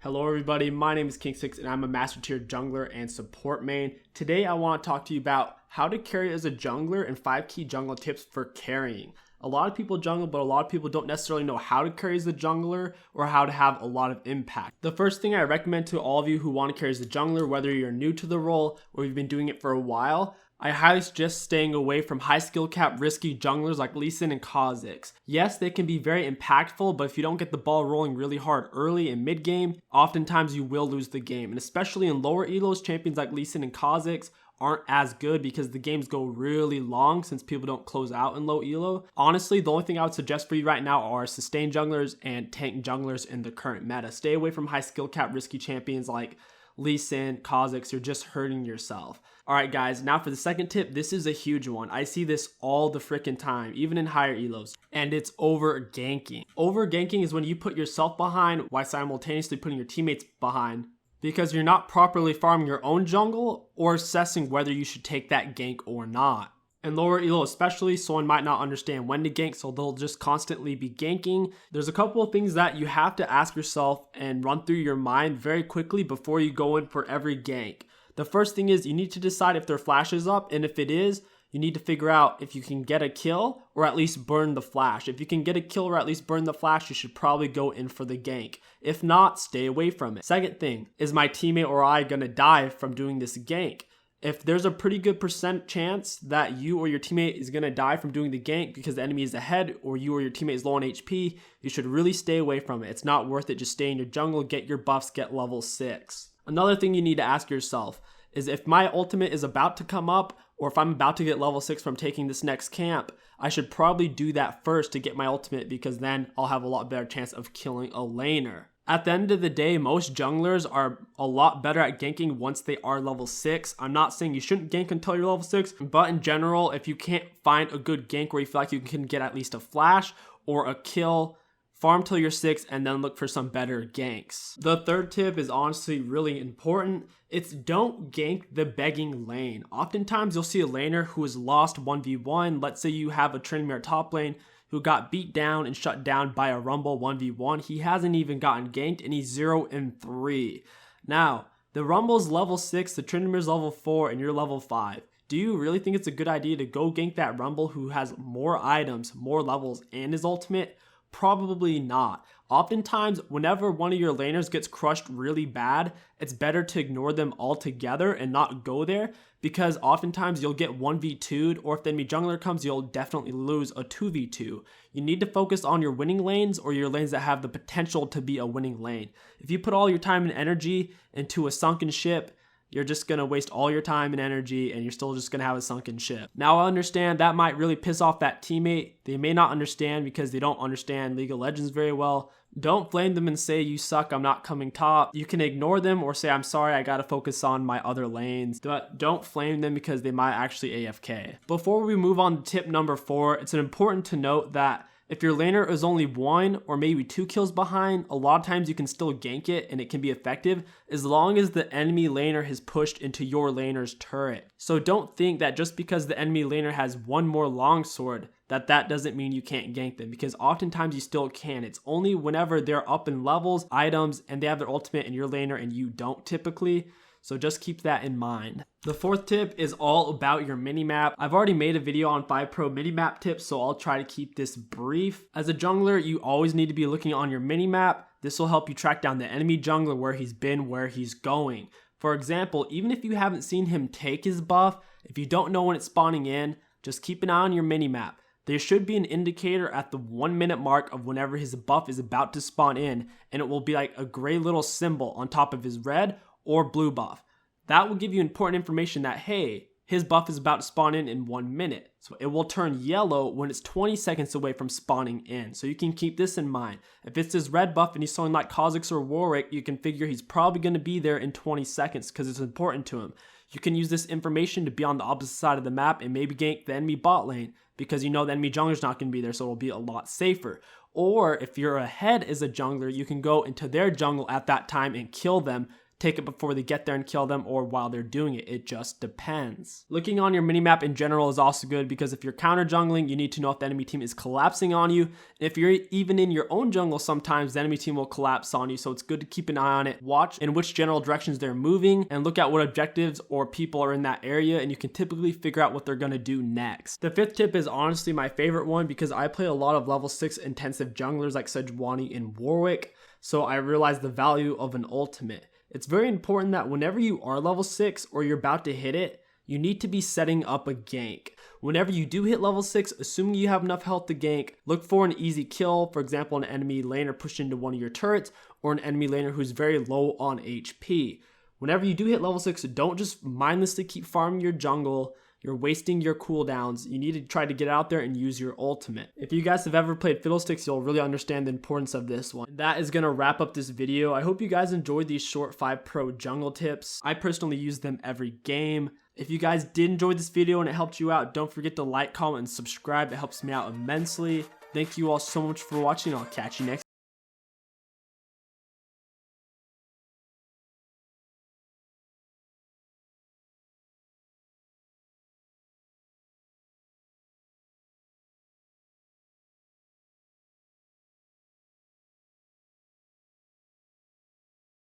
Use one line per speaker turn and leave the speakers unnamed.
Hello everybody, my name is KingStix and I'm a master tier jungler and support main. Today I want to talk to you about how to carry as a jungler and 5 key jungle tips for carrying. A lot of people jungle, but a lot of people don't necessarily know how to carry as a jungler or how to have a lot of impact. The first thing I recommend to all of you who want to carry as a jungler, whether you're new to the role or you've been doing it for a while, I highly suggest staying away from high skill cap risky junglers like Lee Sin and KingStix. Yes, they can be very impactful, but if you don't get the ball rolling really hard early and mid game, oftentimes you will lose the game. And especially in lower elos, champions like Lee Sin and KingStix aren't as good because the games go really long since people don't close out in low elo. Honestly, the only thing I would suggest for you right now are sustain junglers and tank junglers in the current meta. Stay away from high skill cap risky champions like Lee Sin, KingStix, you're just hurting yourself. Alright guys, now for the second tip, this is a huge one. I see this all the freaking time, even in higher elos, and it's over ganking. Over ganking is when you put yourself behind while simultaneously putting your teammates behind because you're not properly farming your own jungle or assessing whether you should take that gank or not. In lower elo especially, someone might not understand when to gank, so they'll just constantly be ganking. There's a couple of things that you have to ask yourself and run through your mind very quickly before you go in for every gank. The first thing is you need to decide if their flash is up, and if it is, you need to figure out if you can get a kill or at least burn the flash. If you can get a kill or at least burn the flash, you should probably go in for the gank. If not, stay away from it. Second thing, is my teammate or I gonna die from doing this gank? If there's a pretty good % chance that you or your teammate is going to die from doing the gank because the enemy is ahead or you or your teammate is low on HP, you should really stay away from it. It's not worth it. Just stay in your jungle, get your buffs, get level 6. Another thing you need to ask yourself is if my ultimate is about to come up or if I'm about to get level 6 from taking this next camp, I should probably do that first to get my ultimate because then I'll have a lot better chance of killing a laner. At the end of the day, most junglers are a lot better at ganking once they are level 6. I'm not saying you shouldn't gank until you're level 6, but in general, if you can't find a good gank where you feel like you can get at least a flash or a kill, farm till you're 6 and then look for some better ganks. The third tip is honestly really important. It's don't gank the begging lane. Oftentimes you'll see a laner who is lost 1v1. Let's say you have a Tryndamere top lane who got beat down and shut down by a Rumble 1v1. He hasn't even gotten ganked and he's 0-3. Now, the Rumble's level 6, the Tryndamere's level 4, and you're level 5. Do you really think it's a good idea to go gank that Rumble who has more items, more levels, and his ultimate? Probably not. Oftentimes, whenever one of your laners gets crushed really bad, it's better to ignore them altogether and not go there because oftentimes you'll get 1v2'd or if the enemy jungler comes, you'll definitely lose a 2v2. You need to focus on your winning lanes or your lanes that have the potential to be a winning lane. If you put all your time and energy into a sunken ship, you're just going to waste all your time and energy and you're still just going to have a sunken ship. Now I understand that might really piss off that teammate. They may not understand because they don't understand League of Legends very well. Don't flame them and say you suck, I'm not coming top. You can ignore them or say I'm sorry, I gotta focus on my other lanes. But don't flame them because they might actually AFK. Before we move on to tip number 4, it's important to note that if your laner is only 1 or maybe 2 kills behind, a lot of times you can still gank it and it can be effective as long as the enemy laner has pushed into your laner's turret. So don't think that just because the enemy laner has 1 more longsword that doesn't mean you can't gank them because oftentimes you still can. It's only whenever they're up in levels, items, and they have their ultimate in your laner and you don't typically. So just keep that in mind. The fourth tip is all about your minimap. I've already made a video on 5 Pro minimap tips, so I'll try to keep this brief. As a jungler, you always need to be looking on your minimap. This will help you track down the enemy jungler, where he's been, where he's going. For example, even if you haven't seen him take his buff, if you don't know when it's spawning in, just keep an eye on your minimap. There should be an indicator at the 1 minute mark of whenever his buff is about to spawn in, and it will be like a gray little symbol on top of his red or blue buff. That will give you important information that, hey, his buff is about to spawn in 1 minute. So it will turn yellow when it's 20 seconds away from spawning in. So you can keep this in mind. If it's his red buff and he's someone like KingStix or Warwick, you can figure he's probably going to be there in 20 seconds because it's important to him. You can use this information to be on the opposite side of the map and maybe gank the enemy bot lane because you know the enemy jungler's not going to be there, so it'll be a lot safer. Or if you're ahead as a jungler, you can go into their jungle at that time and kill them, take it before they get there and kill them, or while they're doing it. It just depends. Looking on your minimap in general is also good, because if you're counter jungling, you need to know if the enemy team is collapsing on you. If you're even in your own jungle, sometimes the enemy team will collapse on you, so it's good to keep an eye on it. Watch in which general directions they're moving and look at what objectives or people are in that area, and you can typically figure out what they're going to do next. The fifth tip is honestly my favorite one, because I play a lot of level 6 intensive junglers like Sejuani and Warwick, so I realized the value of an ultimate. It's very important that whenever you are level 6 or you're about to hit it, you need to be setting up a gank. Whenever you do hit level 6, assuming you have enough health to gank, look for an easy kill, for example an enemy laner pushed into one of your turrets, or an enemy laner who's very low on HP. Whenever you do hit level 6, don't just mindlessly keep farming your jungle. You're wasting your cooldowns. You need to try to get out there and use your ultimate. If you guys have ever played Fiddlesticks, you'll really understand the importance of this one. That is going to wrap up this video. I hope you guys enjoyed these short 5 pro jungle tips. I personally use them every game. If you guys did enjoy this video and it helped you out, don't forget to like, comment, and subscribe. It helps me out immensely. Thank you all so much for watching. I'll catch you next time.